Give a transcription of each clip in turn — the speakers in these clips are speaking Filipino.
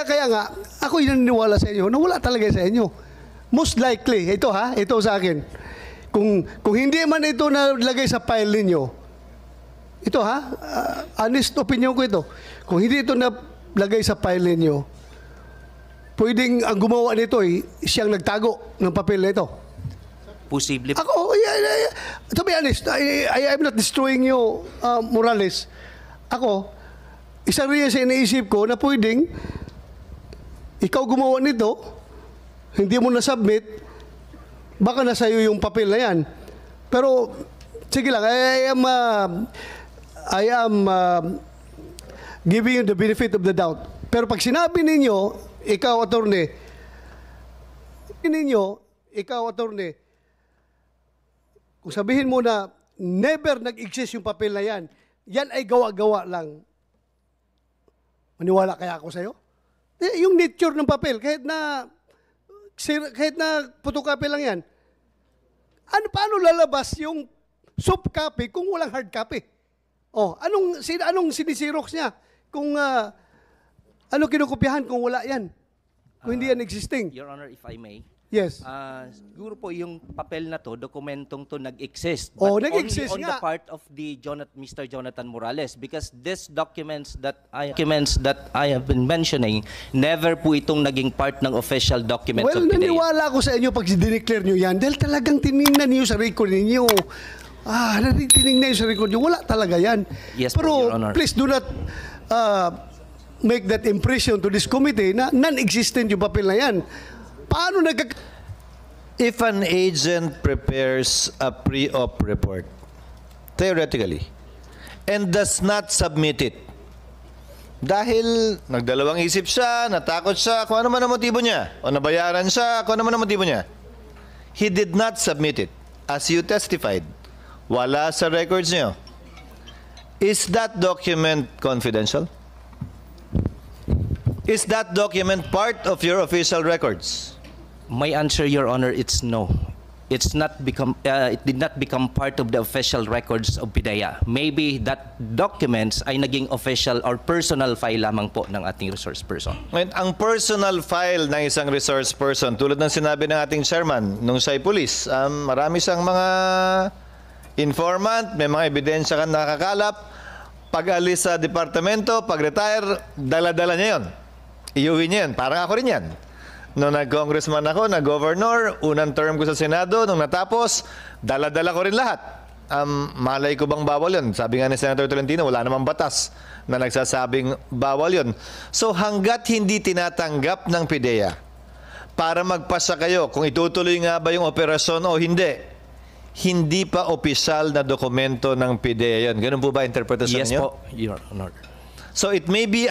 kaya nga, ako naniniwala sa inyo na wala talaga sa inyo. Most likely, ito sa akin. Kung hindi man ito nalagay sa file ninyo, ito honest opinion ko ito. Kung hindi ito nalagay sa file ninyo, pwedeng ang gumawa nito siyang nagtago ng papel na ito. Posible. Ako, to be honest, I am not destroying you, Morales. Ako, isa rin sa iniisip ko na pwedeng ikaw gumawa nito, hindi mo na-submit, baka nasa iyo yung papel na yan. Pero, sige lang, I am giving you the benefit of the doubt. Pero pag sinabi ninyo, ikaw, attorney, kung sabihin mo na never nag-exist yung papel na yan, yan ay gawa-gawa lang. Maniwala kaya ako sa'yo? Yung nature ng papel, kahit na photocopy lang yan, paano lalabas yung soft copy kung walang hard copy? Anong sinisirox niya? Kung ano kinukopyahan kung wala yan? Kung hindi yan existing? Your Honor, if I may. Yes. Siguro po yung papel na to, dokumentong to nag-exist. Nag-exist only on nga. the part of the Mr. Jonathan Morales, because these documents that I have been mentioning, never po itong naging part ng official documents of PIDEA. Naniwala ako sa inyo pag dineclare nyo yan dahil talagang tinignan niyo sa record ninyo. Tinignan niyo sa record nyo. Wala talaga yan. Yes, po, Your Honor. Please do not make that impression to this committee na non-existent yung papel na yan. Paano If an agent prepares a pre-op report, theoretically, and does not submit it, dahil nagdalawang isip siya, natakot siya, kung ano man ang motibo niya, o nabayaran siya, kung ano man ang motibo niya, he did not submit it, as you testified, wala sa records niyo. Is that document confidential? Is that document part of your official records? My answer, Your Honor, it's no. It did not become part of the official records of PIDEA. Maybe that documents ay naging official or personal file lamang po ng ating resource person. Ngayon, ang personal file ng isang resource person, tulad ng sinabi ng ating chairman, nung siya'y police, marami siyang mga informant, may mga ebidensya kang nakakalap, pag-alis sa departamento, pag-retire, dala-dala niya yun. Iuwi niya yan. Parang ako rin yan. Nung nag-congressman ako, nag-governor, unang term ko sa Senado, nung natapos, dala-dala ko rin lahat. Malay ko bang bawal yun? Sabi nga ni Senator Tolentino, wala namang batas na nagsasabing bawal yun. So hanggat hindi tinatanggap ng PIDEA para magpasa kayo kung itutuloy nga ba yung operasyon o hindi pa opisyal na dokumento ng PIDEA yun. Ganun po ba interpretasyon Yes niyo? po, Your Honor. So it may be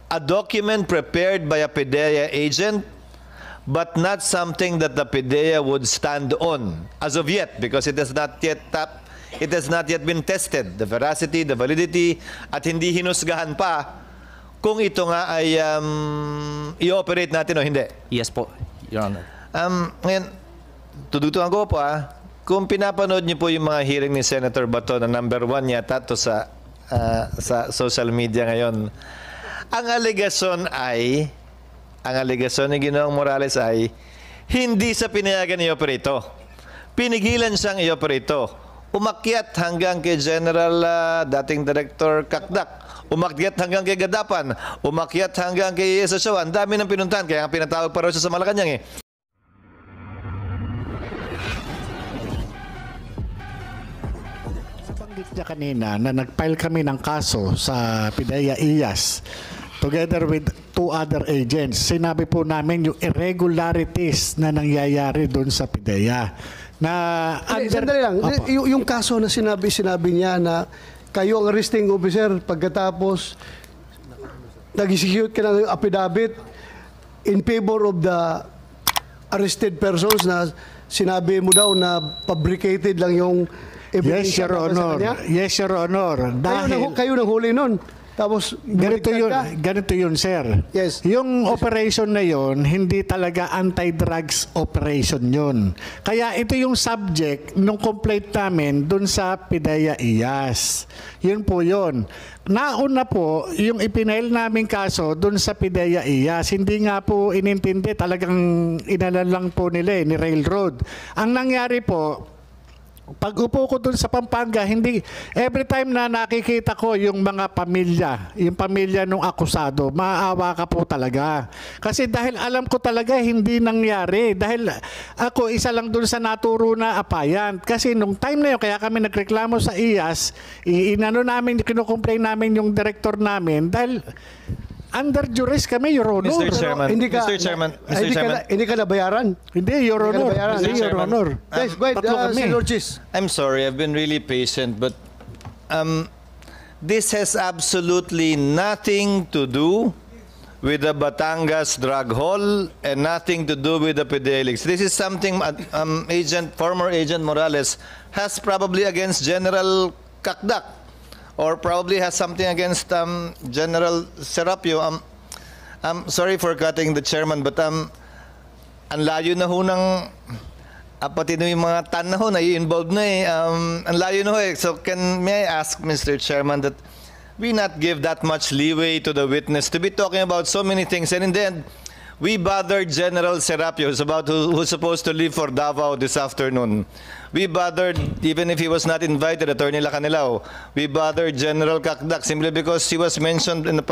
a document prepared by a PIDEA agent, but not something that the PIDEA would stand on as of yet, because it has not yet been tested, the veracity, the validity, at hindi hinusgahan pa kung ito nga ay i-operate natin o hindi. Yes po, Your Honor. Ngayon, tudutukan ko po kung pinapanood niyo po yung mga hearing ni Senator Bato na number 1 yata to sa social media ngayon, ang alegasyon ni Ginoong Morales ay hindi sa pinayagan i-operate. Pinigilan siyang i-operate. Umakyat hanggang kay General dating Director Kakdak. Umakyat hanggang kay Gadapan. Umakyat hanggang kay Esosyo. Ang dami ng pinuntahan. Kaya pinatawag pa raw siya sa Malacanang Banggit niya kanina na nag-file kami ng kaso sa PIDEA-IAS together with 2 other agents. Sinabi po namin yung irregularities na nangyayari doon sa PIDEA. Sandali lang. Yung kaso na sinabi niya na kayo ang arresting officer pagkatapos nag-execute ka ng affidavit in favor of the arrested persons na sinabi mo daw na fabricated lang yung evidence. Yes, Your Honor. Yes, Your Honor. Kayo nang huli nun. Tapos, Ganito yun, ka? ganito yun, sir. Yes. Yung operation na yun, hindi talaga anti-drugs operation yun. Kaya ito yung subject nung complaint namin dun sa PIDEA IAS. Yun po yun. Nauna po, yung ipinail namin kaso dun sa PIDEA IAS, hindi nga po inintindi, talagang inalan lang po nila ni Railroad. Ang nangyari po, pag upo ko dun sa Pampanga, hindi, every time na nakikita ko yung mga pamilya, yung pamilya ng akusado, maawa ka po talaga. Kasi dahil alam ko talaga hindi nangyari. Dahil ako isa lang dun sa naturo na apayan. Kasi nung time na yun, kaya kami nagreklamo sa IAS, kinukomplain namin yung director namin dahil under duress kami, Your Honor. Mr. Chairman, Mr. Chairman, Mr. Chairman. Hindi ka nabayaran. Hindi, Your Hindi ka Honor. nabayaran. Hindi, Mr. Your Chairman. Honor. Yes, go ahead, Tatlo kami. Sir Lorchis. I'm sorry, I've been really patient, but this has absolutely nothing to do with the Batangas drug haul and nothing to do with the Fidelix. This is something former Agent Morales has probably against General Kakdak or probably has something against General Serapio. I'm sorry for cutting the chairman, but ang layo na ho ng pati na yung mga tan na ho na involved na eh. Ang layo na ho eh. So may I ask, Mr. Chairman, that we not give that much leeway to the witness to be talking about so many things, and in the end, we bothered General Serapio, who's supposed to leave for Davao this afternoon. We bothered, even if he was not invited, Attorney Lacanilao, we bothered General Kakdak simply because he was mentioned in the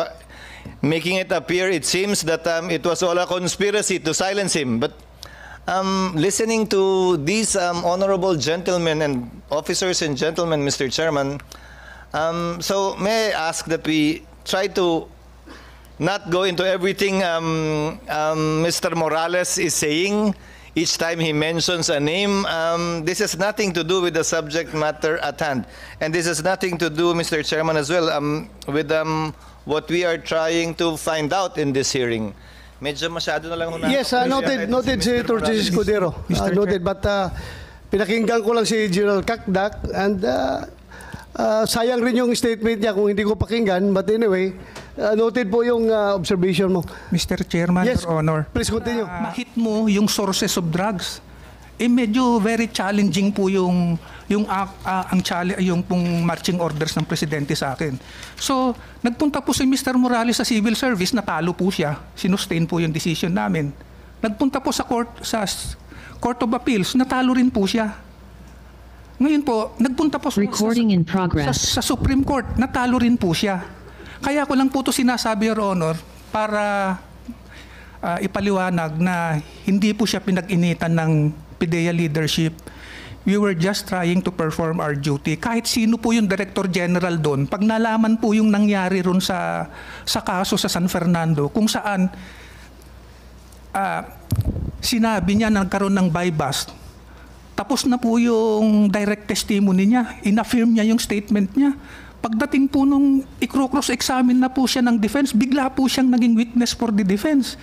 making it appear, it seems that it was all a conspiracy to silence him. But listening to these honorable gentlemen and officers and gentlemen, Mr. Chairman, so may I ask that we try to not go into everything Mr. Morales is saying each time he mentions a name. This has nothing to do with the subject matter at hand. And this has nothing to do, Mr. Chairman, as well, with what we are trying to find out in this hearing. Medyo masyado na lang ho na. Yes, noted si Torches Escudero. Noted, but pinakinggan ko lang si General Kakdak and sayang rin yung statement niya kung hindi ko pakinggan. But anyway, noted po yung observation mo. Mr. Chairman, Yes, Your Honor. please continue. Mahit mo yung sources of drugs. Medyo very challenging po yung pong marching orders ng presidente sa akin. So, nagpunta po si Mr. Morales sa civil service, natalo po siya. Sinustain po yung decision namin. Nagpunta po sa Court of Appeals, natalo rin po siya. Ngayon po, nagpunta po Recording in progress. sa Supreme Court, natalo rin po siya. Kaya ko lang po ito sinasabi, Your Honor, para ipaliwanag na hindi po siya pinag-initan ng PIDEA leadership. We were just trying to perform our duty. Kahit sino po yung Director General doon, pag nalaman po yung nangyari ron sa kaso sa San Fernando, kung saan sinabi niya nagkaroon ng buy-bust, tapos na po yung direct testimony niya, in-affirm niya yung statement niya. Pagdating po nung i-cross-examine na po siya ng defense, bigla po siyang naging witness for the defense.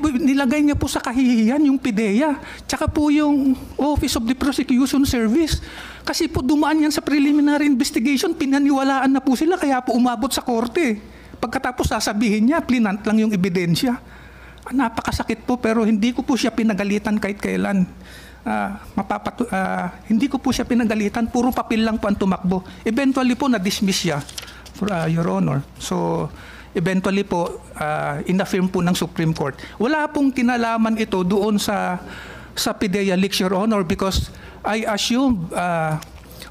Nilagay niya po sa kahihiyan yung PIDEA, tsaka po yung Office of the Prosecution Service. Kasi po dumaan yan sa preliminary investigation, pinaniwalaan na po sila, kaya po umabot sa korte. Pagkatapos sasabihin niya, plinant lang yung ebidensya. Napakasakit po, pero hindi ko po siya pinagalitan kahit kailan. Hindi ko po siya pinagalitan, puro papel lang po ang tumakbo. Eventually po, na-dismiss siya, Your Honor. So, eventually po, in-affirm po ng Supreme Court. Wala pong kinalaman ito doon sa PIDEA leaks, Your Honor, because I assumed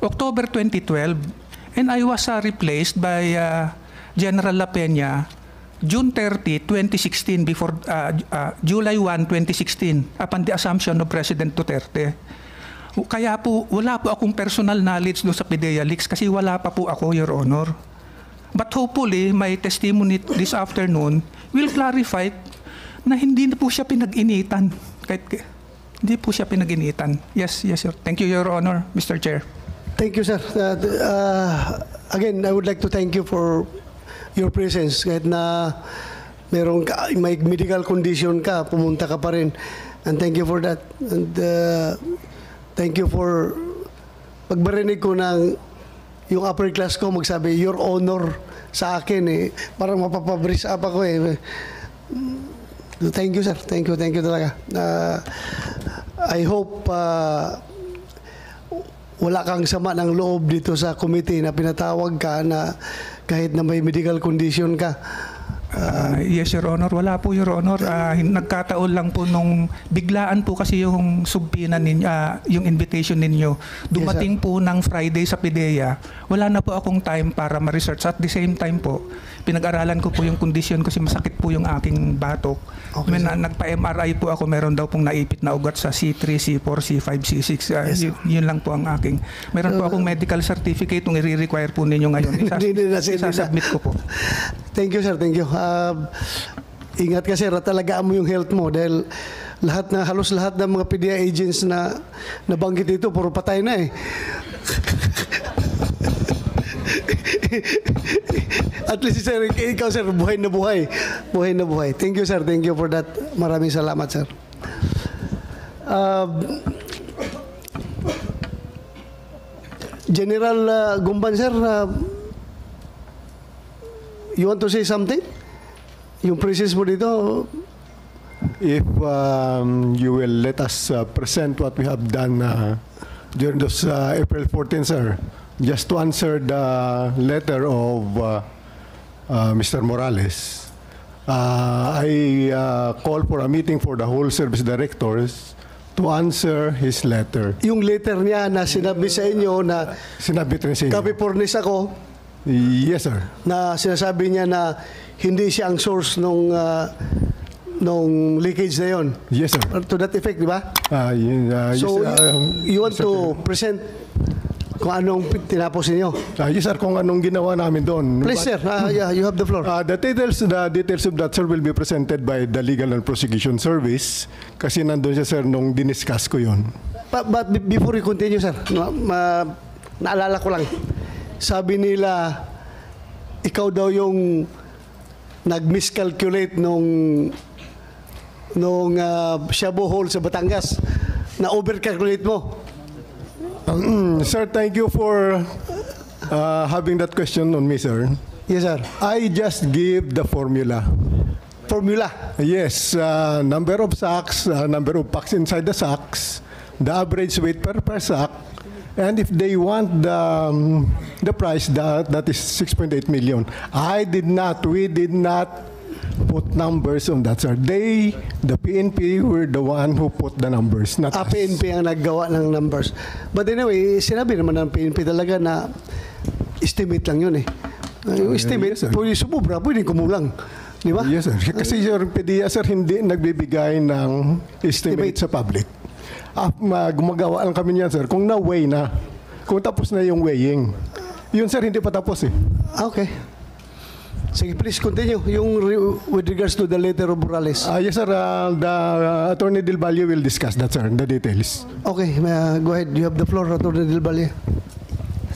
October 2012 and I was replaced by General La Peña June 30, 2016, before July 1, 2016, upon the assumption of President Duterte. Kaya po, wala po akong personal knowledge doon sa PIDEA leaks kasi wala pa po ako, Your Honor. But hopefully, my testimony this afternoon will clarify na hindi na po siya pinag-initan. Hindi po siya pinag-initan. Yes, sir. Thank you, Your Honor, Mr. Chair. Thank you, sir. Again, I would like to thank you for your presence. Kahit na may medical condition ka, pumunta ka pa rin. And thank you for that. And thank you for pagbarinig ko ng yung upper class ko magsabi, Your Honor, sa akin eh. Parang mapapabris up ako eh. Thank you, sir. Thank you talaga. I hope wala kang sama ng loob dito sa committee na pinatawag ka na kahit na may medical condition ka. Yes, Your Honor. Wala po, Your Honor. Nagkataon lang po nung biglaan po kasi yung subpina ninyo, yung invitation ninyo. Dumating po ng Friday sa PIDEA. Wala na po akong time para ma-research. At the same time po, pinag-aralan ko po yung kondisyon kasi masakit po yung aking batok. Okay, Nagpa-MRI po ako. Meron daw pong naipit na ugat sa C3, C4, C5, C6. Yun lang po ang aking. Meron po akong medical certificate kung i-require po ninyo ngayon. Isasubmit ko po. Thank you, sir. Thank you. Ingat ka, sir. Talagaan mo yung health mo dahil halos lahat ng mga PDEA agents na nabanggit dito, puro patay na eh. At least, sir, ikaw, sir, buhay na buhay. Buhay na buhay. Thank you, sir. Thank you for that. Maraming salamat, sir. General Gumban, sir, you want to say something? Yung presence mo dito? If you will let us present what we have done during those April 14, sir, just to answer the letter of Mr. Morales, I call for a meeting for the whole service directors to answer his letter. Yung letter niya na sinabi sa inyo na Sinabi rin sa inyo. copy furnish ako, Yes, sir. na sinasabi niya na hindi siya ang source nung leakage na yon. Yes, sir. To that effect, di ba? So, yes, you want to present kung anong tinapos ninyo? yes, sir, kung anong ginawa namin doon. Please, sir. Yeah, you have the floor. The details of that, sir, will be presented by the Legal and Prosecution Service kasi nandun siya, sir, nung diniscuss ko yun. But before you continue, sir, naalala ko lang. Sabi nila, ikaw daw yung nag-miscalculate nung Shabu Hall sa Batangas na overcalculate mo. Sir, thank you for having that question on me, sir. Yes, sir. I just give the formula. Formula. Yes, number of sacks, number of packs inside the sacks, the average weight per sack, and if they want the price, that is 6.8 million. We did not put numbers on that, sir. The PNP were the one who put the numbers, not us. PNP ang naggawa ng numbers. But anyway, sinabi naman ng PNP talaga na estimate lang yun eh. Yung estimate, yes, sir. pwede sumubra, pwede kumulang. Di ba? Yes, sir. Kasi your PDEA, sir, hindi nagbibigay ng estimate sa public. Gumagawa lang kami niyan, sir. Kung na-weigh na, kung tapos na yung weighing. Yun, sir, hindi pa tapos eh. Okay. Sige, please continue. Yung with regards to the letter of Morales. Yes, sir. The Attorney Del Valle will discuss that, sir, the details. Okay, go ahead. You have the floor, Attorney Del Valle.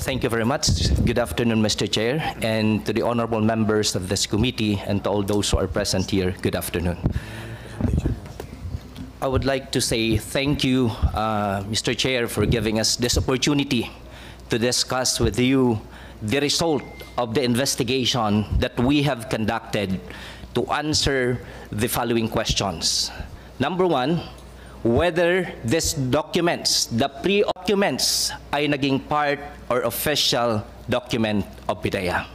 Thank you very much. Good afternoon, Mr. Chair, and to the honorable members of this committee and to all those who are present here, good afternoon. I would like to say thank you, Mr. Chair, for giving us this opportunity to discuss with you the result of the investigation that we have conducted to answer the following questions. Number one, whether these documents, the pre-documents, ay naging part or official document of PIDEA.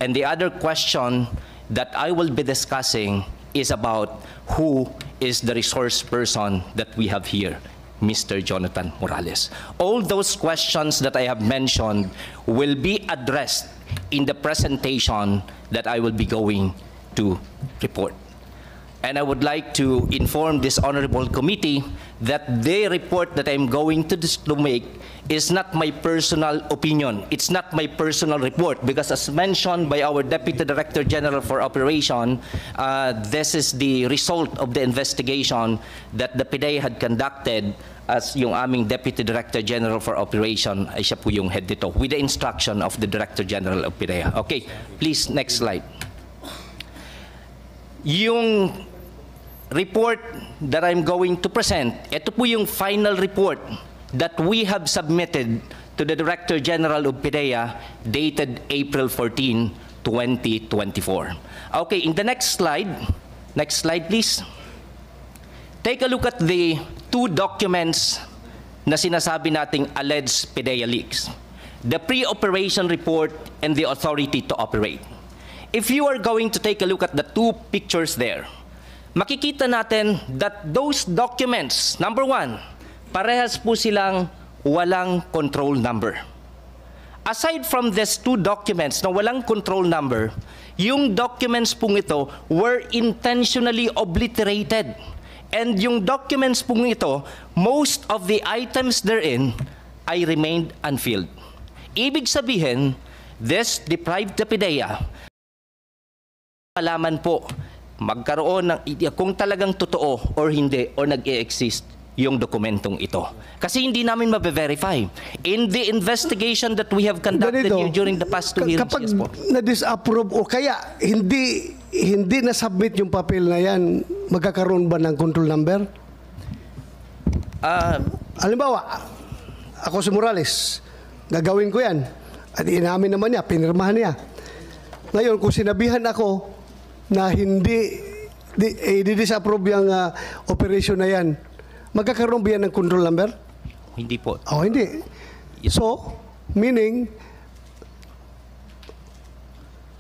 And the other question that I will be discussing is about who is the resource person that we have here, Mr. Jonathan Morales. All those questions that I have mentioned will be addressed in the presentation that I will be going to report. And I would like to inform this honorable committee that the report that I'm going to make is not my personal opinion. It's not my personal report because as mentioned by our Deputy Director General for Operation, this is the result of the investigation that the PIDEA had conducted as yung aming Deputy Director General for Operation ay siya po yung head dito with the instruction of the Director General of PIDEA. Okay, please, next slide. Yung report that I'm going to present, ito po yung final report that we have submitted to the Director General of PIDEA dated April 14, 2024. Okay, in the next slide please. Take a look at the two documents na sinasabi nating alleged PIDEA leaks. The pre-operation report and the authority to operate. If you are going to take a look at the two pictures there, makikita natin that those documents, number one, parehas po silang walang control number. Aside from these two documents na walang control number, yung documents pong ito were intentionally obliterated. And yung documents pong ito, most of the items therein ay remained unfilled. Ibig sabihin, this deprived the PIDEA malaman po magkaroon ng kung talagang totoo or hindi or nag-e-exist yung dokumentong ito. Kasi hindi namin mabe-verify. In the investigation that we have conducted Ganito, here during the past 2 hearings, kapag yes po. na-disapprove o kaya hindi na-submit yung papel na yan, magkakaroon ba ng control number? Halimbawa, ako si Morales, gagawin ko yan. At inamin naman niya, pinirmahan niya. Ngayon, kung sinabihan ako na i-disapprove yung operation na yan, magkakaroon ba yan ng control number? Hindi po. Oh, hindi. So, meaning,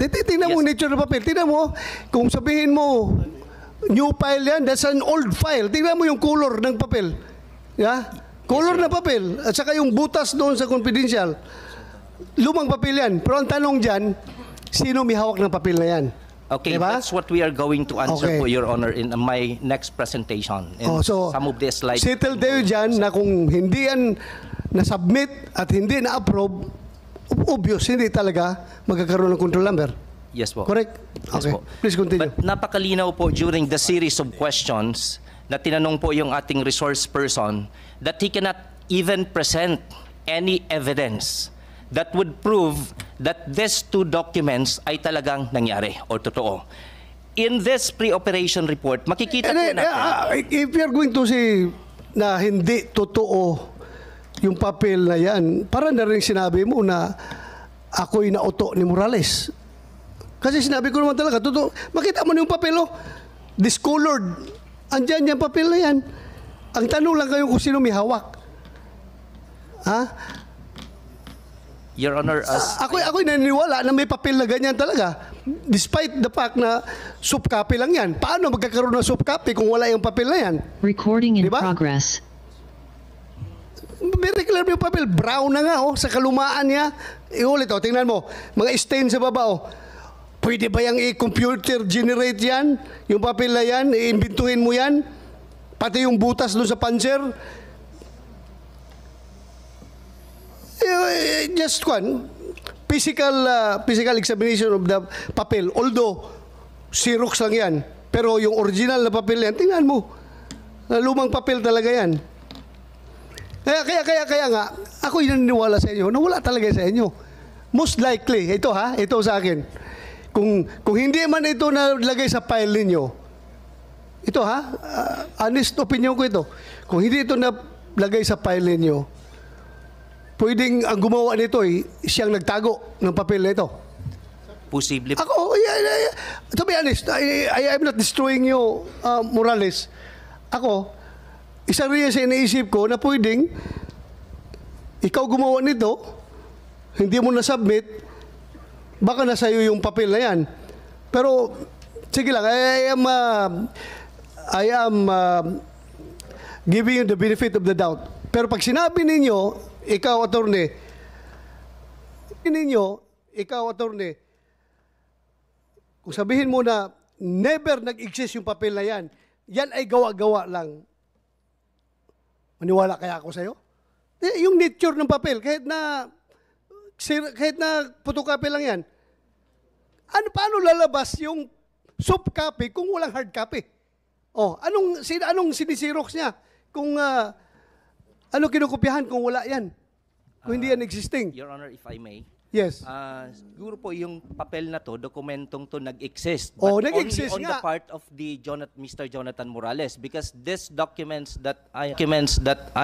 tingnan mo Yes. nature ng papel. Tingnan mo, kung sabihin mo, new file yan, that's an old file. Tingnan mo yung color ng papel. Yeah? Color na papel. At saka yung butas doon sa confidential. Lumang papel yan. Pero ang tanong dyan, sino may hawak ng papel na yan? Okay, Diba? that's what we are going to answer Okay. po, Your Honor, in my next presentation. And So, some of the slides. settle tayo dyan na kung hindi yan na-submit at hindi na-approve, obvious, hindi talaga magkakaroon ng control number. Yes po. Correct? Yes Okay. po. Please continue. But napakalinaw po during the series of questions na tinanong po yung ating resource person that he cannot even present any evidence that would prove that these two documents ay talagang nangyari o totoo. In this pre-operation report, makikita And po then, natin. if you're going to say na hindi totoo yung papel na yan, parang na rin sinabi mo na ako'y nauto ni Morales. Kasi sinabi ko naman talaga, totoo. Makita mo na yung papel, oh. Discolored. Andyan yung papel na yan. Ang tanong lang kayo kung sino may hawak. Ha? Your Honor, as Ako'y naniniwala na may papel na ganyan talaga. Despite the fact na soft copy lang yan. Paano magkakaroon ng soft copy kung wala yung papel na yan? Recording in Diba? progress. Very clear yung papel. Brown na nga, oh, sa kalumaan niya. Iulit, oh, tingnan mo. Mga stain sa baba, oh. Pwede ba yung i-computer generate yan? Yung papel na yan, iimbintuhin mo yan? Pati yung butas doon sa panser? Just one, physical examination of the papel. Although, Xerox lang yan. Pero yung original na papel yan, tingnan mo. Lumang papel talaga yan. Kaya nga, ako naniniwala sa inyo na wala talaga sa inyo. Most likely, ito sa akin. Kung hindi man ito nalagay sa file ninyo, ito honest opinion ko ito. Kung hindi ito nalagay sa file ninyo, pwedeng ang gumawa nito siyang nagtago ng papel na ito. posible po. Ako, to be honest, I am not destroying you, Morales. Ako, isa rin sa iniisip ko na pwedeng ikaw gumawa nito, hindi mo na-submit, baka nasa iyo yung papel na yan. Pero, sige lang, I am giving you the benefit of the doubt. Pero pag sinabi ninyo, ikaw, attorney, kung sabihin mo na never nag-exist yung papel na yan, yan ay gawa-gawa lang. Maniwala kaya ako sa'yo? Yung nature ng papel, kahit na photocopy lang yan, paano lalabas yung soft copy kung walang hard copy? Oh, anong sinisirox niya? Kung ano kinukopyahan kung wala yan? Kung hindi yan existing? Your Honor, if I may, Yes. Siguro po yung papel na to, dokumentong to nag-exist. Oh, But nag-exist only on the nga. part of the Mr. Jonathan Morales, because these documents that I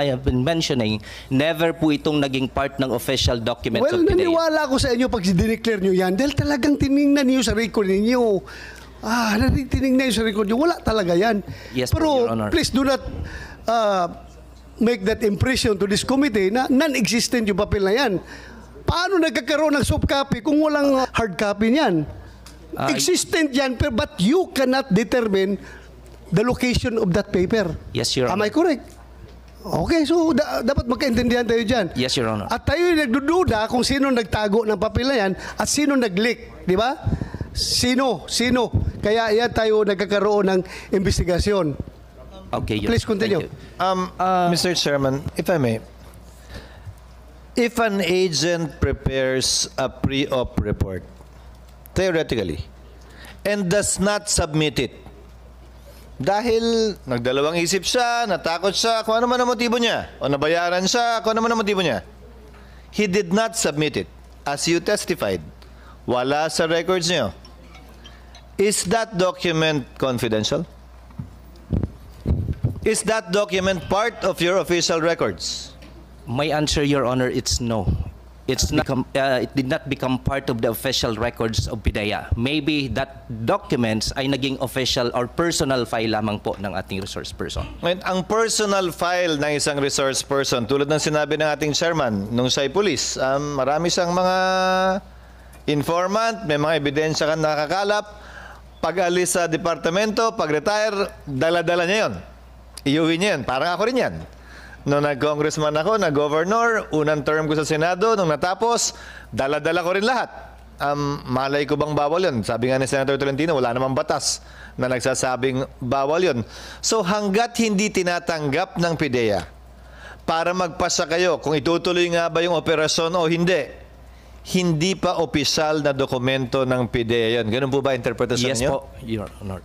have been mentioning, never po itong naging part ng official documents Well, of PIDEA. naniwala ako sa inyo pag dineclare nyo yan dahil talagang tiningnan niyo sa record ninyo. Tiningnan niyo sa record nyo. Wala talaga yan. Yes po, Pero Your Honor. please do not make that impression to this committee na non-existent yung papel na yan. Paano nagkakaroon ng soft copy kung walang hard copy niyan? Existent yan, but you cannot determine the location of that paper. Yes, Your Am I Honor. correct? Okay, so dapat magkaintindihan tayo dyan. Yes, Your Honor. At tayo nagdududa kung sino nagtago ng papel na yan at sino nag-leak, di ba? Sino? Kaya yan tayo nagkakaroon ng investigasyon. Okay, Your Please Honor. continue. Thank you. Mr. Chairman, if I may, if an agent prepares a pre-op report, theoretically, and does not submit it, dahil nagdalawang isip siya, natakot siya, kung ano man ang motibo niya, o nabayaran siya, kung ano man ang motibo niya, he did not submit it, as you testified, wala sa records niyo. Is that document confidential? Is that document part of your official records? My answer, Your Honor, it's no. It did not become part of the official records of PIDEA. Maybe that documents ay naging official or personal file lamang po ng ating resource person. Ngayon, ang personal file ng isang resource person, tulad ng sinabi ng ating chairman, nung siya'y police, marami siyang mga informant, may mga ebidensya kang nakakalap, pag-alis sa departamento, pag-retire, dala-dala niya yun. Iuwi niya yun. Parang ako rin yan. Nung nag-congressman ako, nag-governor, unang term ko sa Senado, nung natapos, dala-dala ko rin lahat. Malay ko bang bawal yun? Sabi nga ni Senator Tolentino, wala namang batas na nagsasabing bawal yun. So hanggat hindi tinatanggap ng PIDEA para magpasa kayo kung itutuloy nga ba yung operasyon o hindi pa opisyal na dokumento ng PIDEA yun. Ganun po ba interpretasyon Yes niyo? po, Your Honor.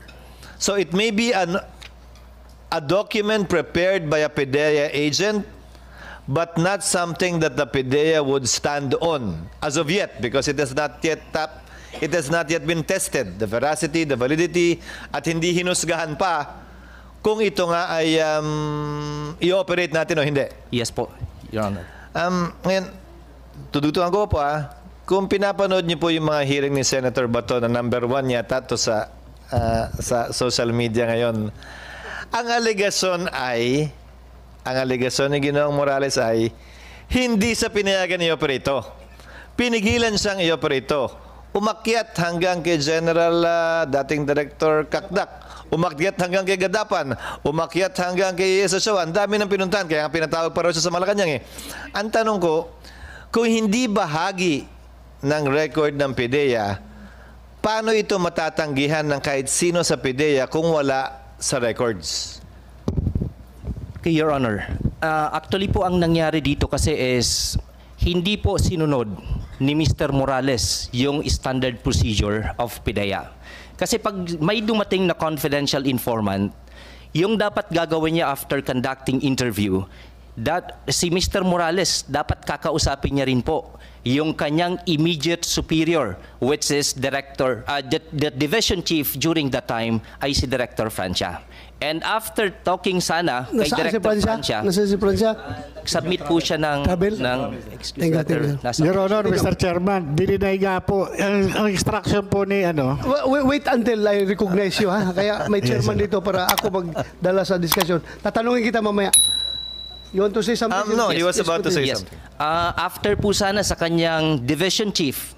So it may be a document prepared by a PIDEA agent, but not something that the PIDEA would stand on as of yet, because it has not yet been tested, the veracity, the validity, at hindi hinusgahan pa kung ito nga ay i-operate natin o hindi. Yes po, Your Honor. Ngayon, tudutuan ko po kung pinapanood niyo po yung mga hearing ni Senator Bato na number 1 yata to sa social media ngayon, ang alegasyon ni Ginoong Morales ay hindi sa pinayagan i-operate. Pinigilan siyang i-operate. Umakyat hanggang kay General dating Director Kakdak. Umakyat hanggang kay Gadapan. Umakyat hanggang kay Esasawa. Ang dami ng pinuntahan. Kaya pinatawag pa raw siya sa Malacanang. Ang tanong ko, kung hindi bahagi ng record ng PIDEA, paano ito matatanggihan ng kahit sino sa PIDEA kung wala sa records? Okay, Your Honor. Actually po ang nangyari dito kasi is hindi po sinunod ni Mr. Morales yung standard procedure of PIDEA. Kasi pag may dumating na confidential informant, yung dapat gagawin niya after conducting interview, si Mr. Morales dapat kakausapin niya rin po yung kanyang immediate superior, which is Director, the Division Chief during that time ay si Director Francia. And after talking sana kay Nasaan si Director Francia, Nasaan si Francia? submit po siya ng Tabel? excuse Tingnan, letter. tingnan. Nasa- Your Honor, Mr. Chairman, dininay nga po, ang instruction po ni Wait until I recognize you, ha? Kaya may chairman dito para ako magdala sa discussion. Tatanungin kita mamaya. You want to say something? No, he was Yes, about to say Yes. something. After po sana sa kanyang division chief,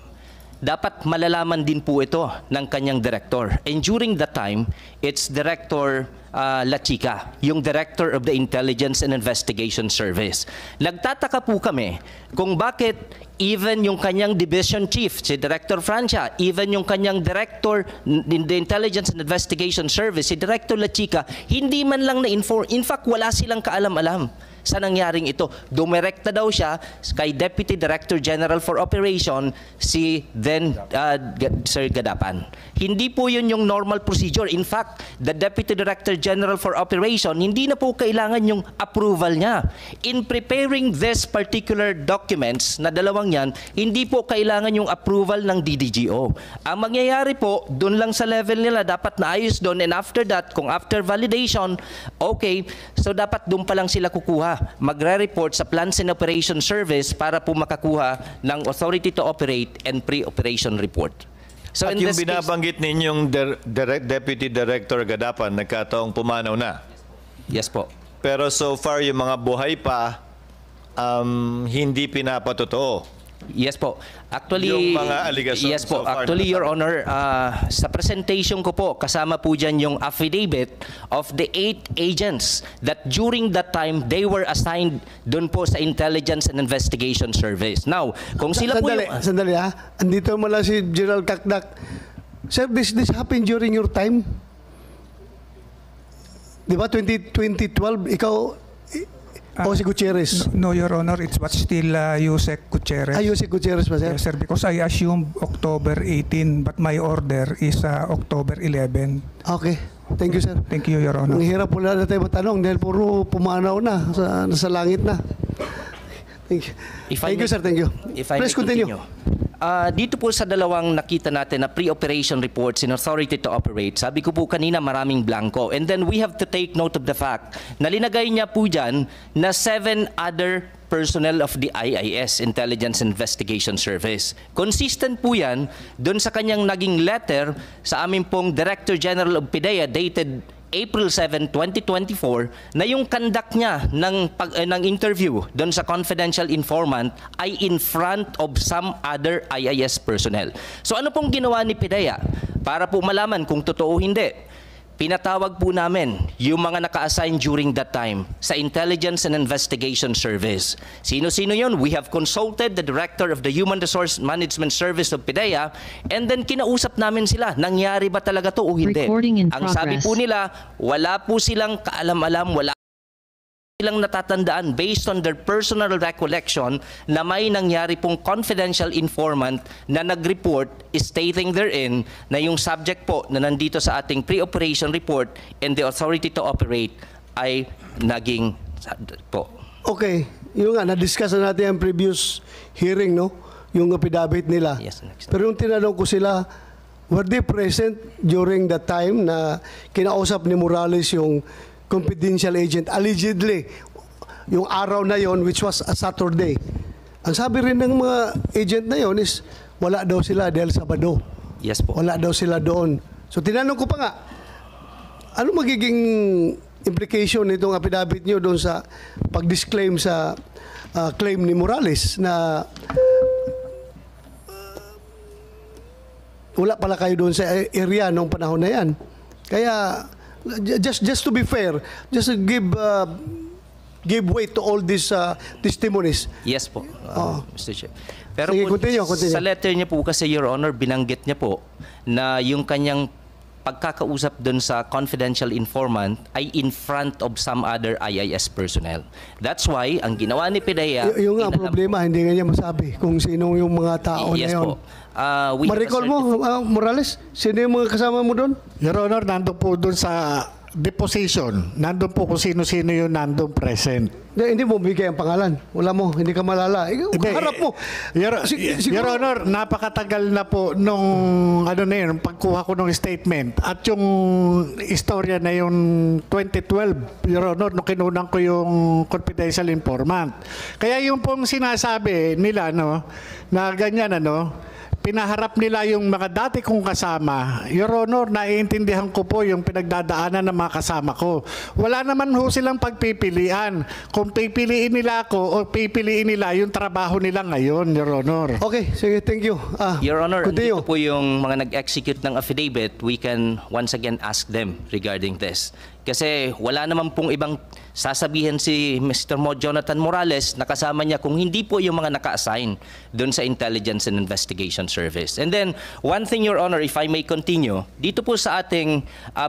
dapat malalaman din po ito ng kanyang director. And during that time, it's Director La Chica, yung Director of the Intelligence and Investigation Service. Nagtataka po kami kung bakit even yung kanyang division chief, si Director Francia, even yung kanyang Director in the Intelligence and Investigation Service, si Director La Chica, hindi man lang na-inform. In fact, wala silang kaalam-alam sa nangyaring ito. Dumirekta daw siya kay Deputy Director General for Operation, si then Sir Gadapan. Hindi po yun yung normal procedure. In fact, the Deputy Director General for Operation, hindi na po kailangan yung approval niya. In preparing this particular documents na dalawang yan, hindi po kailangan yung approval ng DDGO. Ang mangyayari po, doon lang sa level nila, dapat naayos doon, and after that, kung after validation, okay, so dapat doon pa lang sila kukuha. Magre-report sa Plans and Operation Service para po makakuha ng Authority to Operate and Pre-Operation Report. So At in yung this case, binabanggit ninyong Deputy Director Gadapan, nagkataong pumanaw na. yes po. Pero so far, yung mga buhay pa, hindi pinapatotoo. Yes po. Actually, Yung mga allegation yes po. so far Actually, na Your Honor, sa presentation ko po, kasama po dyan yung affidavit of the 8 agents that during that time, they were assigned doon po sa Intelligence and Investigation Service. Now, kung sila po Sandali, yung... sandali ha. Andito mala si General Kakdak. Sir, this happened during your time? Di ba, 2012, ikaw, o si Gutierrez? No, Your Honor, it's but still Yusek Gutierrez. Ayun si Gutierrez ba, sir? Yes, sir, because I assumed October 18, but my order is October 11. Okay. Thank you, sir. Thank you, Your Honor. Ang hirap po na tayo matanong dahil puro pumanaw na, nasa langit na. Thank you. Thank you, sir. Thank you. If I Please may continue. Dito po sa dalawang nakita natin na pre-operation reports in Authority to Operate, sabi ko po kanina maraming blanco. And then we have to take note of the fact na linagay niya po dyan na 7 other personnel of the IIS, Intelligence Investigation Service. Consistent po yan doon sa kanyang naging letter sa amin pong Director General of PIDEA dated April 7, 2024 na yung conduct niya ng interview doon sa confidential informant ay in front of some other IIS personnel. So ano pong ginawa ni PIDEA para po malaman kung totoo o hindi? Pinatawag po namin yung mga naka-assign during that time sa Intelligence and Investigation Service. Sino-sino yun? We have consulted the Director of the Human Resource Management Service of PIDEA and then kinausap namin sila. Nangyari ba talaga to o hindi? Recording in Ang sabi progress. po nila, wala po silang kaalam-alam, wala silang natatandaan based on their personal recollection na may nangyari pong confidential informant na nag-report stating therein na yung subject po na nandito sa ating pre-operation report and the authority to operate ay naging po. Okay. Yung nga, na-discuss na natin ang previous hearing, no? Yung affidavit nila. Yes, next. Pero yung tinanong ko sila, were they present during the time na kinausap ni Morales yung confidential agent, allegedly, yung araw na yon which was a Saturday. Ang sabi rin ng mga agent na yon is, wala daw sila dahil Sabado. Yes po. Wala daw sila doon. So tinanong ko pa nga, ano magiging implication nitong affidavit nyo doon sa pag-disclaim sa claim ni Morales na wala pala kayo doon sa area nung panahon na yan. Kaya, just to be fair, just to give weight to all these testimonies. Yes po, Mr. Chair. Pero Sige, po, continue. sa letter niya po kasi, Your Honor, binanggit niya po na yung kanyang pagkakausap dun sa confidential informant ay in front of some other IIS personnel. That's why, ang ginawa ni PIDEA... Yung nga inalam problema, hindi nga niya masabi kung sino yung mga tao Yes na yun. po. We have Ma-recall a mo, Morales? Sino yung mga kasama mo doon? Your Honor, nandun po doon sa deposition. Nandun po kung sino-sino yung nandun present. Hindi mo bigay ang pangalan. Wala mo, hindi ka malala. Harap mo. Your Siguro- Honor, napakatagal na po nung pagkuha ko ng statement at yung istorya na yung 2012, Your Honor, nung kinunan ko yung confidential informant. Kaya yung pong sinasabi nila, na ganyan, pinaharap nila yung mga dati kong kasama. Your Honor, naiintindihan ko po yung pinagdadaanan ng mga kasama ko. Wala naman ho silang pagpipilian. Kung pipiliin nila ako o pipiliin nila yung trabaho nila ngayon, Your Honor. Okay, sige, thank you. Your Honor, continue. dito po yung mga nag-execute ng affidavit, we can once again ask them regarding this. Kasi wala naman pong ibang sasabihin si Mr. Jonathan Morales na kasama niya kung hindi po yung mga naka-assign doon sa Intelligence and Investigation Service. And then, one thing, Your Honor, if I may continue, dito po sa ating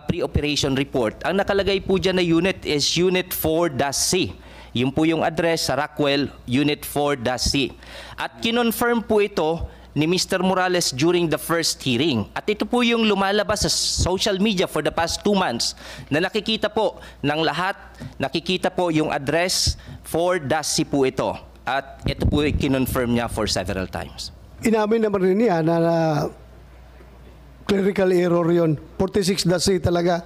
pre-operation report, ang nakalagay po dyan na unit is Unit 4-C. Yun po yung address sa Rockwell, Unit 4-C. At kinonfirm po ito ni Mr. Morales during the first hearing. At ito po yung lumalabas sa social media for the past 2 months na nakikita po ng lahat, nakikita po yung address for DASI po ito. At ito po kinonfirm niya for several times. Inamin naman rin niya na clerical error yon. 46-C talaga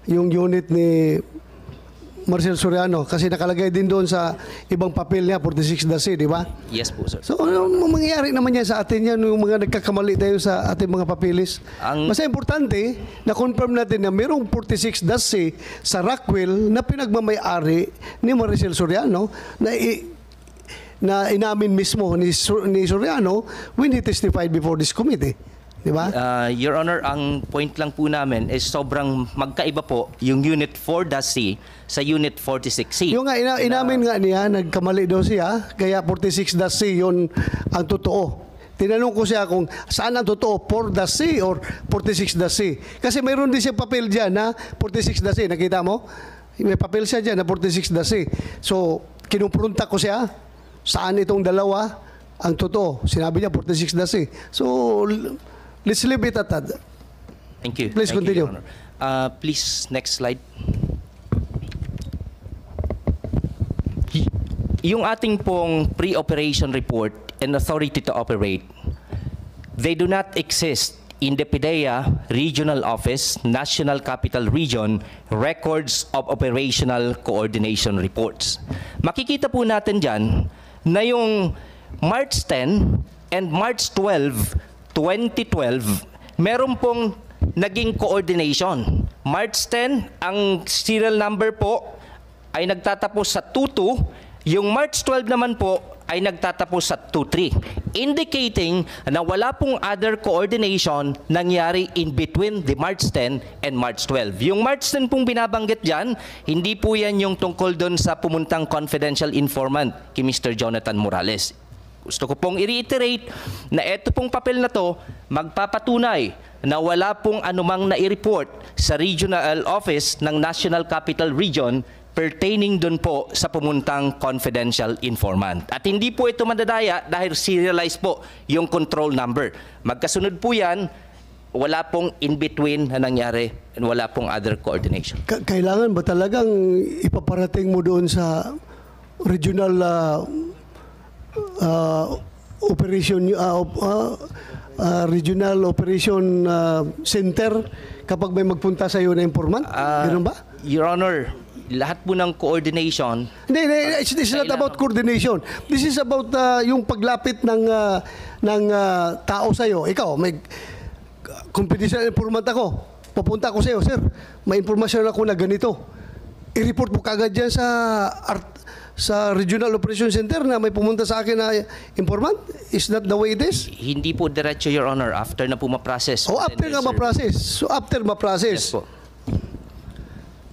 yung unit ni Marcel Soriano kasi nakalagay din doon sa ibang papel niya, 46-C, di ba? Yes po, sir. So, mangyayari naman yan sa atin yan, yung mga nagkakamali tayo sa ating mga papilis. Mas importante, na-confirm natin na mayroong 46-C sa Rockwell na pinagmamay-ari ni Maricel Soriano na inamin mismo ni Soriano when he testified before this committee. Di ba? Your Honor, ang point lang po namin is sobrang magkaiba po yung Unit 4-C sa Unit 46C. Yung nga, inamin nga niya, nagkamali daw siya, kaya 46-C yun ang totoo. Tinanong ko siya kung saan ang totoo, 4-C or 46-C. Kasi mayroon din siya papel dyan na 46-C. Nakita mo? May papel siya dyan na 46-C. So, kinumpronta ko siya, saan itong dalawa ang totoo. Sinabi niya 46-C. So, let's leave it at that. Thank you. Please Thank continue. You, Your Honor. Please, next slide. Yung ating pong pre-operation report and authority to operate, they do not exist in the PIDEA Regional Office, National Capital Region, records of operational coordination reports. Makikita po natin dyan na yung March 10 and March 12, 2012, meron pong naging coordination. March 10, ang serial number po ay nagtatapos sa 22. Yung March 12 naman po ay nagtatapos sa 23. Indicating na wala pong other coordination nangyari in between the March 10 and March 12. Yung March 10 pong binabanggit dyan, hindi po yan yung tungkol doon sa pumuntang confidential informant kay Mr. Jonathan Morales. Gusto ko pong i-reiterate na ito pong papel na to magpapatunay na wala pong anumang nai-report sa regional office ng National Capital Region pertaining dun po sa pumuntang confidential informant. At hindi po ito madadaya dahil serialized po yung control number. Magkasunod po yan, wala pong in-between na nangyari and wala pong other coordination. Kailangan ba talagang ipaparating mo doon sa regional regional operation center kapag may magpunta sa iyo na informant? Ganun ba? Your Honor, lahat po ng coordination. Hindi, it's not about coordination. This is about yung paglapit ng tao sa iyo. Ikaw, may confidential informant ako. Papunta ako sa iyo, sir. May impormasyon ako na ganito. I-report mo kagad dyan sa Regional Operation Center na may pumunta sa akin na informant? Is that the way it is? Hindi po diretso, Your Honor, after na po ma-process. Oh, after nga ma-process. So, after ma-process. Yes po.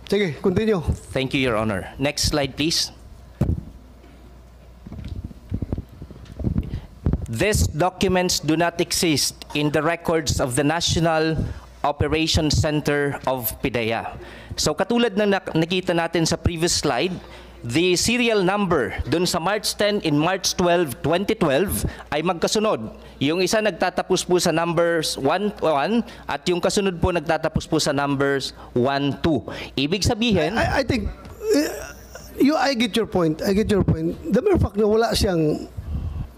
Sige, continue. Thank you, Your Honor. Next slide, please. These documents do not exist in the records of the National Operations Center of PIDEA. So katulad ng nakita natin sa previous slide, the serial number dun sa March 10 and March 12, 2012 ay magkasunod. Yung isa nagtatapos po sa numbers 1-1 at yung kasunod po nagtatapos po sa numbers 1-2. Ibig sabihin, I think, I get your point. I get your point. The mere fact na wala siyang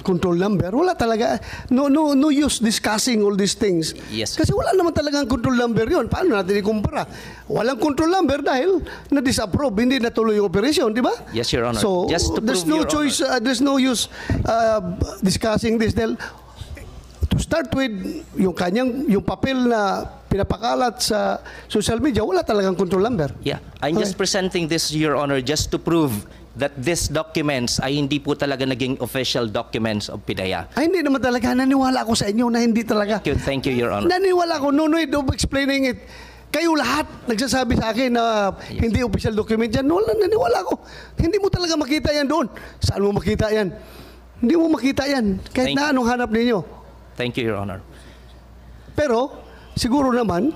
control number, wala talaga. No use discussing all these things. Yes. Kasi wala naman talagang control number yon. Paano natin ikumpara? Walang control number dahil na-disapprove, hindi natuloy yung operation, di ba? Yes, Your Honor. So, Just to there's prove, no Your choice, there's no use discussing this. Dahil, to start with, yung papel na pinapakalat sa social media, wala talagang control number. yeah, I'm just presenting this, Your Honor, just to prove that these documents ay hindi po talaga naging official documents of PIDEA. Ay, hindi naman talaga. Naniwala ako sa inyo na hindi talaga. Thank you, Your Honor. Naniwala ako. No need of explaining it. Kayo lahat nagsasabi sa akin na hindi official document yan. Wala, naniwala ako. Hindi mo talaga makita yan doon. Saan mo makita yan? Hindi mo makita yan. Kahit na anong hanap ninyo. Thank you, Your Honor. Pero, siguro naman,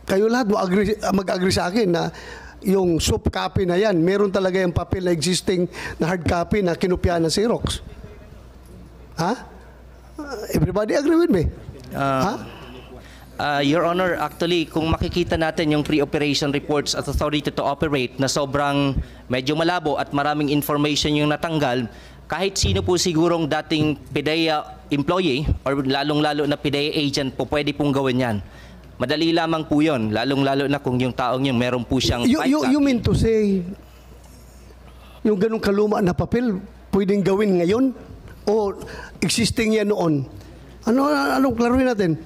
kayo lahat mag-agree sa akin na yung soft copy na yan, meron talaga yung papel na existing na hard copy na kinopya ng Xerox. Ha? Everybody agree with me? Your Honor, actually, kung makikita natin yung pre-operation reports at authority to operate na sobrang medyo malabo at maraming information yung natanggal, kahit sino po sigurong dating PIDEA employee or lalong-lalo na PIDEA agent po pwede pong gawin yan. Madali lamang po yun, lalong-lalo na kung yung taong yun meron po siyang You mean to say, yung ganong kaluma na papel, pwedeng gawin ngayon? O existing yan noon? Anong klaruhin natin?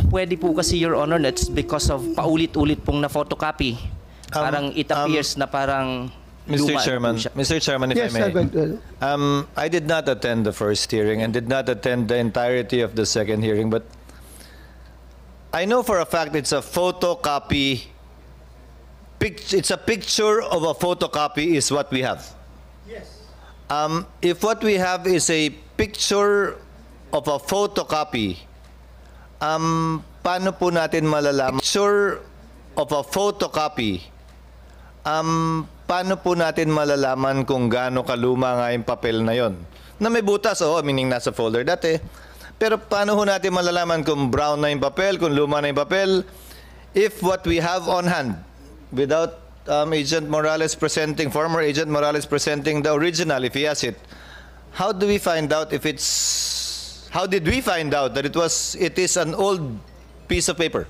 Pwede po kasi, Your Honor, that's because of paulit-ulit pong na-photocopy. Parang it appears na parang Mr. luma Chairman, po siya. Mr. Chairman, if Yes, I may. I did not attend the first hearing and did not attend the entirety of the second hearing, but I know for a fact it's a photocopy. It's a picture of a photocopy is what we have. Yes. If what we have is a picture of a photocopy, paano po natin malalaman? Picture of a photocopy, paano po natin malalaman kung gaano kaluma nga yung papel na yon? Na may butas, meaning nasa folder dati. Pero paano ho natin malalaman kung brown na yung papel, kung luma na yung papel, if what we have on hand, without Agent Morales presenting, former Agent Morales presenting the original, if he has it, how do we find out if it's, how did we find out that it is an old piece of paper?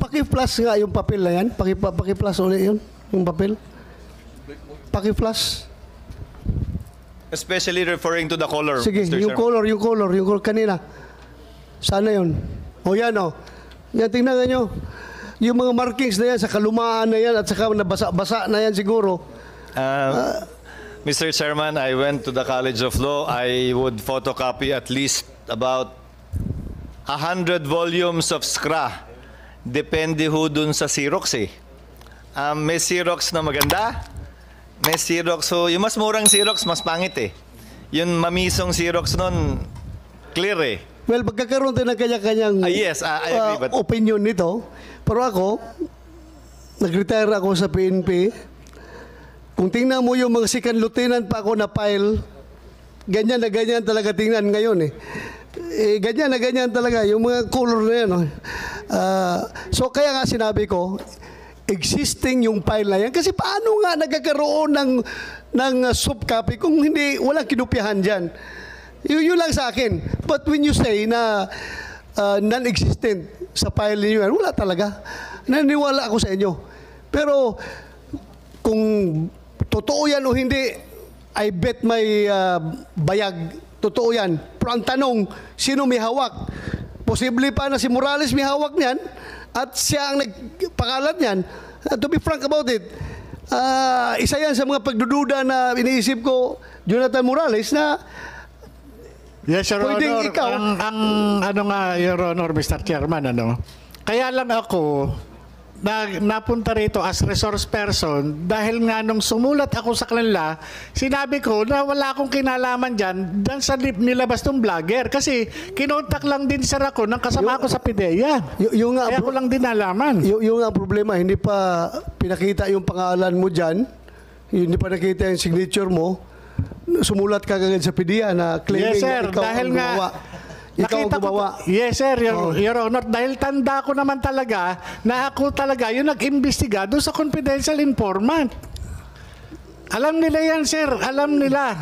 Paki-flash nga yung papel na yan. Paki-flash ulit yun, yung papel. Paki-flash. Especially referring to the color, Sige, Mr. yung Chairman. color kanina. Sana yun. Yan Yan, tingnan nyo. Yung mga markings na yan, sa kalumaan na yan, at saka nabasa-basa na yan siguro. Mr. Chairman, I went to the College of Law. I would photocopy at least about 100 volumes of SCRA. Depende ho dun sa Xerox eh. May Xerox na maganda. May Xerox, so yung mas murang Xerox, mas pangit eh. Yung mamisong Xerox nun, clear eh. Well, pagkakaroon tayo ng kanya-kanyang Yes, I agree, but opinion nito. Pero ako, nag-retire ako sa PNP. Kung tingnan mo yung mga second lieutenant pa ako na file, ganyan na ganyan talaga tingnan ngayon eh. Ganyan na ganyan talaga, yung mga color na yan. So kaya nga sinabi ko, existing yung file na yan. Kasi paano nga nagkakaroon ng soft copy kung hindi, walang kinupyahan dyan. Yun lang sa akin. But when you say na non-existent sa file niyo yan, wala talaga. Naniwala ako sa inyo. Pero kung totoo yan o hindi, I bet may bayag. Totoo yan. Pero ang tanong, sino may hawak? Posible pa na si Morales may hawak niyan at siya ang nagpakalat niyan. To be frank about it, isa yan sa mga pagdududa na iniisip ko, Jonathan Morales, na Yes, Your pwedeng Honor. ikaw. Your Honor, Mr. Chairman, Kaya lang ako, napunta rito as resource person dahil nga nung sumulat ako sa kanila, sinabi ko na wala akong kinalaman dyan sa nilabas ng vlogger. Kasi kinontak lang din sir ako ng kasama ko sa PIDEA. Kaya ko lang din nalaman. Yung nga problema, hindi pa pinakita yung pangalan mo dyan, hindi pa nakita yung signature mo, sumulat ka agad sa PIDEA na claiming Yes, sir. na ikaw Dahil ang gumawa. Ikaw ang gumawa. Yes, sir. Your Honor, dahil tanda ko naman talaga na ako talaga yung nag-imbestiga doon sa confidential informant. Alam nila yan, sir. Alam nila.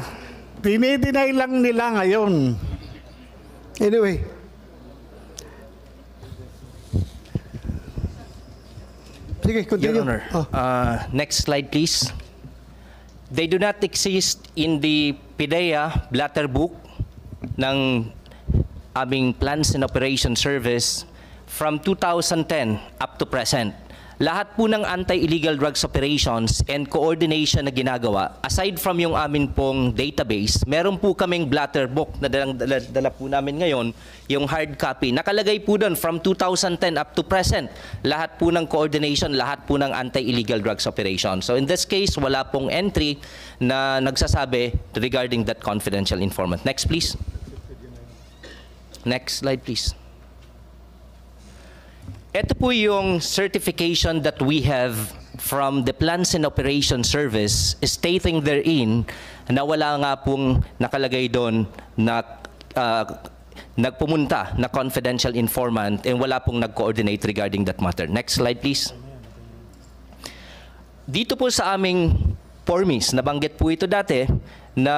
Dinideny lang nila ngayon. Anyway. Sige, continue. Your Honor, next slide please. They do not exist in the PIDEA blatter book ng aming Plans and Operation Service from 2010 up to present. Lahat po ng anti-illegal drugs operations and coordination na ginagawa, aside from yung amin pong database, meron po kaming blatter book na dala po namin ngayon, yung hard copy. Nakalagay po doon from 2010 up to present. Lahat po ng coordination, lahat po ng anti-illegal drugs operations. So in this case, wala pong entry na nagsasabi regarding that confidential informant. Next please. Next slide please. Ito po yung certification that we have from the Plans and Operations Service stating therein na wala nga pong nakalagay doon na nagpumunta na confidential informant and wala pong nag-coordinate regarding that matter. Next slide, please. Dito po sa aming formis, nabanggit po ito dati na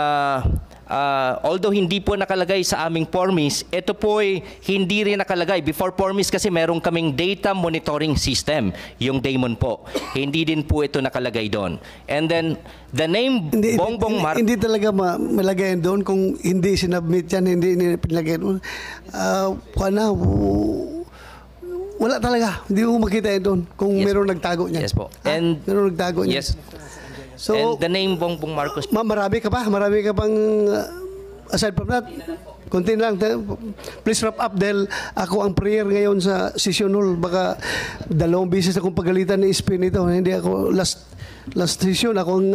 although hindi po nakalagay sa aming formis, ito po ay hindi rin nakalagay. Before formis kasi meron kaming data monitoring system, yung Daemon po. Hindi din po ito nakalagay doon. And then, the name Bongbong Marcos... Hindi talaga malagay doon kung hindi sinubmit yan, hindi pinalagay doon. Wala talaga. Hindi mo makita yun doon kung Yes. meron nagtago niyan. Yes po. And meron nagtago niyan. yes. So, And the name Bongbong Marcos... marami ka pa? Marami ka pang aside from that? Kunti lang. Please wrap up dahil ako ang prayer ngayon sa session hall. Baka 2 beses akong pagalitan ni Spin ito. Hindi ako last session ako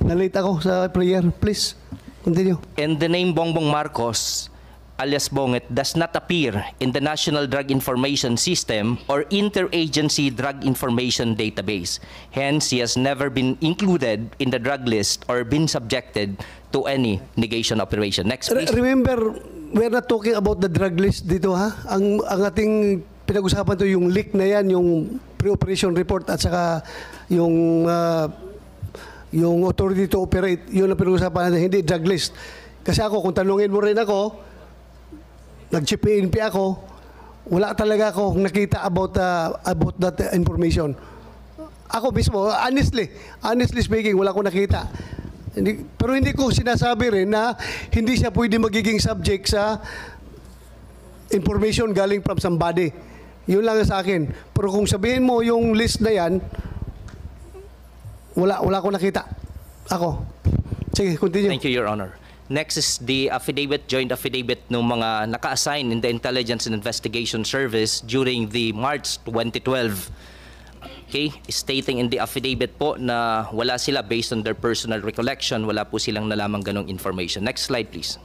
nalate ako sa prayer. Please, continue. And the name Bongbong Marcos, alias Bonget, does not appear in the National Drug Information System or Interagency Drug Information Database. Hence, he has never been included in the drug list or been subjected to any negation operation. Next, please. Remember, we're not talking about the drug list dito, ha? Ang ating pinag-usapan to yung leak na yan, yung pre-operation report at saka yung authority to operate, yun ang pinag-usapan natin, hindi drug list. Kasi ako, kung tanungin mo rin ako, nag-PNP ako, wala talaga ako nakita about that information. Ako mismo, honestly speaking, wala ko nakita. Pero hindi ko sinasabi rin na hindi siya pwede magiging subject sa information galing from somebody. Yun lang sa akin. Pero kung sabihin mo yung list na yan, wala ko nakita. Ako. Sige, continue. Thank you, Your Honor. Next is the affidavit, joint affidavit ng mga naka-assign in the Intelligence and Investigation Service during the March 2012. Okay, stating in the affidavit po na wala sila based on their personal recollection, wala po silang nalamang ganong information. Next slide, please.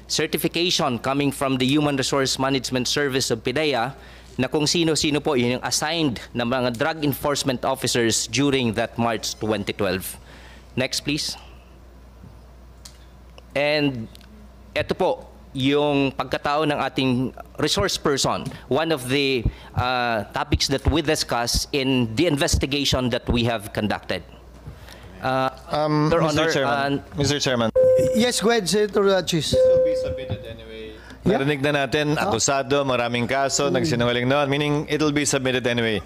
Certification coming from the Human Resource Management Service of PIDEA na kung sino-sino po yung assigned na mga drug enforcement officers during that March 2012. Next, please. And ito po, yung pagkatao ng ating resource person, one of the topics that we discuss in the investigation that we have conducted. Your Honor, Mr. Chairman. Yes, go ahead, Senator Chis. It will be submitted anyway. Narinig na natin, akusado, maraming kaso, nagsinungaling noon, meaning it will be submitted anyway.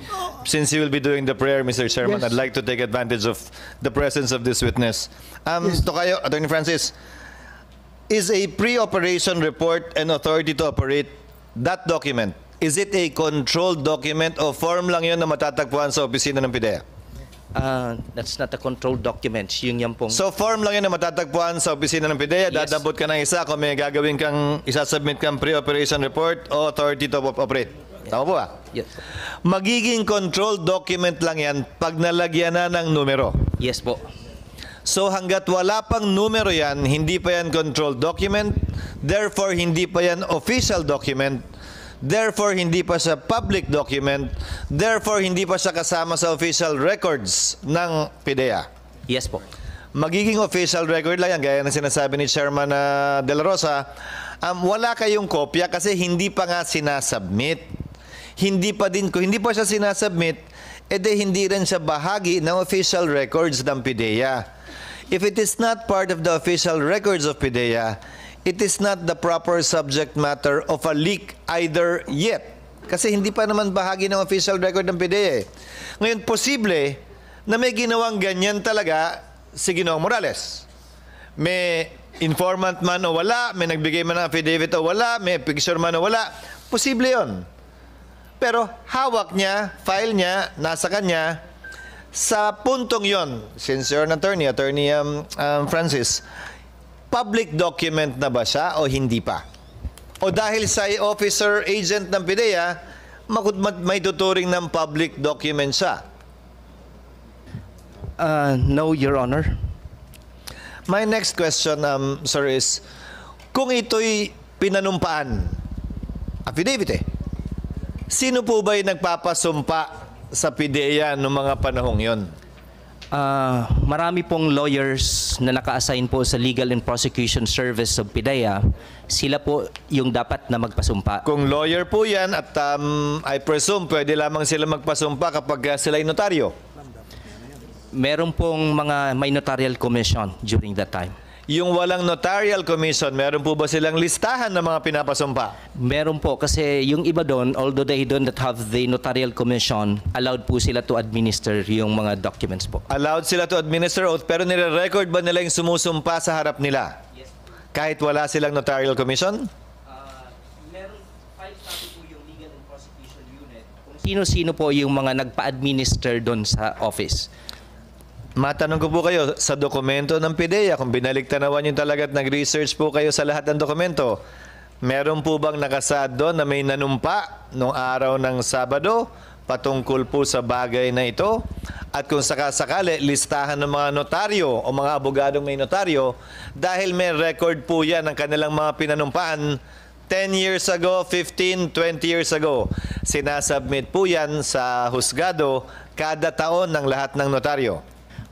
Since you will be doing the prayer, Mr. Chairman, Yes. I'd like to take advantage of the presence of this witness. Tokayo, Attorney Francis, is a pre-operation report and authority to operate that document, is it a controlled document o form lang yun na matatagpuan sa opisina ng PIDEA? That's not a controlled document. Yung yan pong... So form lang yun na matatagpuan sa opisina ng PIDEA, Yes. dadabot ka ng isa kung may gagawin kang isasubmit kang pre-operation report o authority to operate. Tama po ba? Yes. Magiging controlled document lang yan pag nalagyan na ng numero. Yes po. So hanggat wala pang numero yan, hindi pa yan controlled document, therefore hindi pa yan official document, therefore hindi pa siya public document, therefore hindi pa siya kasama sa official records ng PIDEA. Yes po. Magiging official record lang yan, gaya ng sinasabi ni Chairman De La Rosa, wala kayong kopya kasi hindi pa nga sinasubmit. Kung hindi pa siya sinasubmit, edi hindi rin siya bahagi ng official records ng PIDEA. If it is not part of the official records of PIDEA, it is not the proper subject matter of a leak either yet. Kasi hindi pa naman bahagi ng official record ng PIDEA. Ngayon, posible na may ginawang ganyan talaga si Ginoong Morales. May informant man o wala, may nagbigay man ng affidavit o wala, may picture man o wala, posible yon. Pero hawak niya, file niya, nasa kanya. Sa puntong yon, since you're an attorney, Francis, public document na ba siya o hindi pa? O dahil sa officer agent ng PIDEA, may tuturing ng public document siya? No, Your Honor. My next question, sir, is kung ito'y pinanumpaan, affidavit sino po ba'y nagpapasumpa sa PIDEA noong mga panahong yon? Marami pong lawyers na naka-assign po sa Legal and Prosecution Service of PIDEA. Sila po yung dapat na magpasumpa. Kung lawyer po yan at I presume pwede lamang sila magpasumpa kapag sila ay notaryo. Meron pong mga may notarial commission during that time. Yung walang notarial commission, meron po ba silang listahan ng mga pinapasumpa? Meron po kasi yung iba doon, although they do not have the notarial commission, allowed po sila to administer yung mga documents po. Allowed sila to administer oath, pero nire-record ba nila yung sumusumpa sa harap nila? Kahit wala silang notarial commission? Meron 5 po yung Legal and Prosecution Unit. Kung sino-sino po yung mga nagpa-administer doon sa office. Matanong ko po kayo, sa dokumento ng PIDEA, kung binaligtanawan yung talaga at nag-research po kayo sa lahat ng dokumento, meron po bang nakasaad doon na may nanumpa noong araw ng Sabado patungkol po sa bagay na ito? At kung sakasakali, listahan ng mga notaryo o mga abogadong may notaryo, dahil may record po yan ng kanilang mga pinanumpaan 10 years ago, 15, 20 years ago. Sinasubmit po yan sa husgado kada taon ng lahat ng notaryo.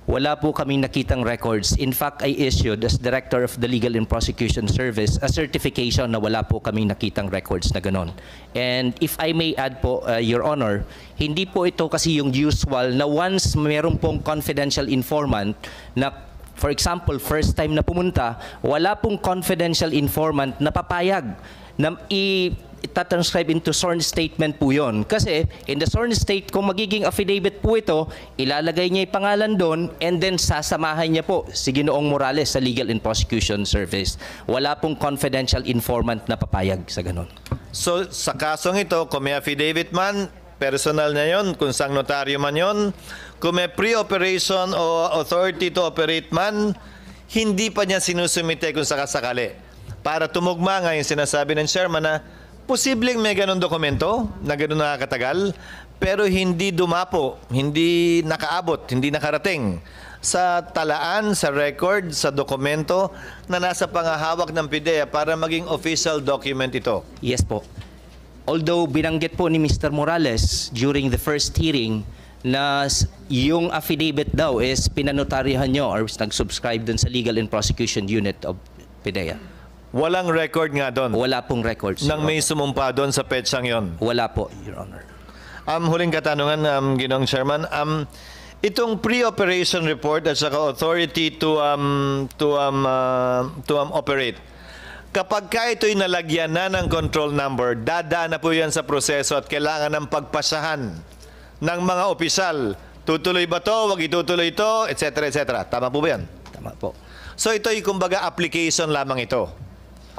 Wala po kaming nakitang records. In fact, I issued as Director of the Legal and Prosecution Service a certification na wala po kaming nakitang records na ganon. And if I may add po, Your Honor, hindi po ito kasi yung usual na once mayroon pong confidential informant na, for example, first time na pumunta, wala pong confidential informant na papayag na itatranscribe into sworn statement po yun. Kasi in the sworn state, kung magiging affidavit po ito, ilalagay niya yung pangalan doon and then sasamahan niya po si Ginoong Morales sa Legal and Prosecution Service. Wala pong confidential informant na papayag sa ganun. So, sa kasong ito, kung may affidavit man, personal na yon, kung sang notaryo man yon, kung may pre-operation o authority to operate man, hindi pa niya sinusumite kung sakasakali. Para tumugma nga yung sinasabi ng chairman na posibleng may ganun dokumento na ganun nakakatagal, pero hindi dumapo, hindi nakaabot, hindi nakarating sa talaan, sa record, sa dokumento na nasa pangahawak ng PIDEA para maging official document ito. Yes po. Although binanggit po ni Mr. Morales during the first hearing na yung affidavit daw is pinanotaryahan nyo or nag-subscribe dun sa Legal and Prosecution Unit of PIDEA. Walang record nga doon. Wala pong records. Nang may sumumpa doon sa petsang yon. Wala po, Your Honor. Huling katanungan, Ginoong Chairman. Itong pre-operation report at saka authority to operate, kapag ka ito'y nalagyan na ng control number, dadaan na po yan sa proseso at kailangan ng pagpasahan ng mga opisyal. Tutuloy ba to? Wag itutuloy ito? Etc. etc. Tama po ba yan? Tama po. So ito'y kumbaga application lamang ito.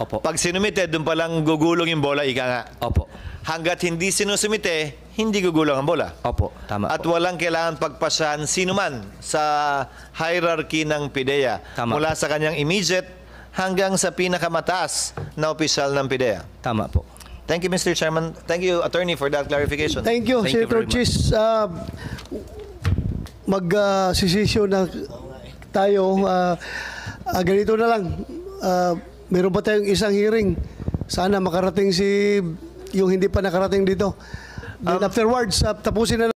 Opo. Pag sinumite, doon palang gugulong yung bola, ika nga. Opo. Hanggat hindi sinusumite, hindi gugulong ang bola. Opo. Tama At po. walang kailangan pagpasahan sino man sa hierarchy ng PIDEA. Tama Mula sa kanyang immediate hanggang sa pinakamataas na opisyal ng PIDEA. Tama po. Thank you, Mr. Chairman. Thank you, Attorney, for that clarification. Thank you, Thank you Senator very much. Chis. Mag-sisisyon na tayo. Ganito na lang. Meron pa tayong isang hearing. Sana makarating yung hindi pa nakarating dito. Then afterwards, tapusin na